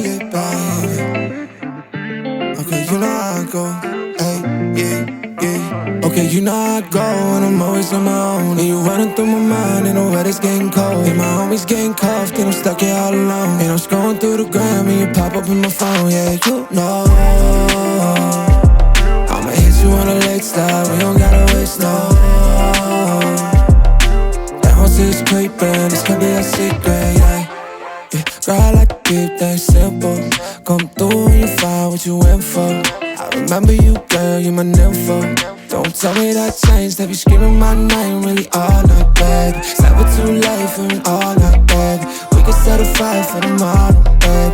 yeah, baby. Okay, you know how I go, hey, yeah, yeah. Okay, you know how I go when I'm always on my own. And you running through my mind and the weather's getting cold. And my homies getting cuffed and I'm stuck here all alone. And I'm scrolling through the gram and you pop up in my phone, yeah, you know I'ma hit you on a late start, we don't gotta waste no. That horse is creeping, this could be a secret, yeah. Yeah, girl, I like to keep things simple. Come through when you find what you went for. I remember you, girl, you my nympho. Don't tell me that changed, they be screaming my name really all night, baby. It's never too late for an all night, baby. We can set a fire for tomorrow, baby.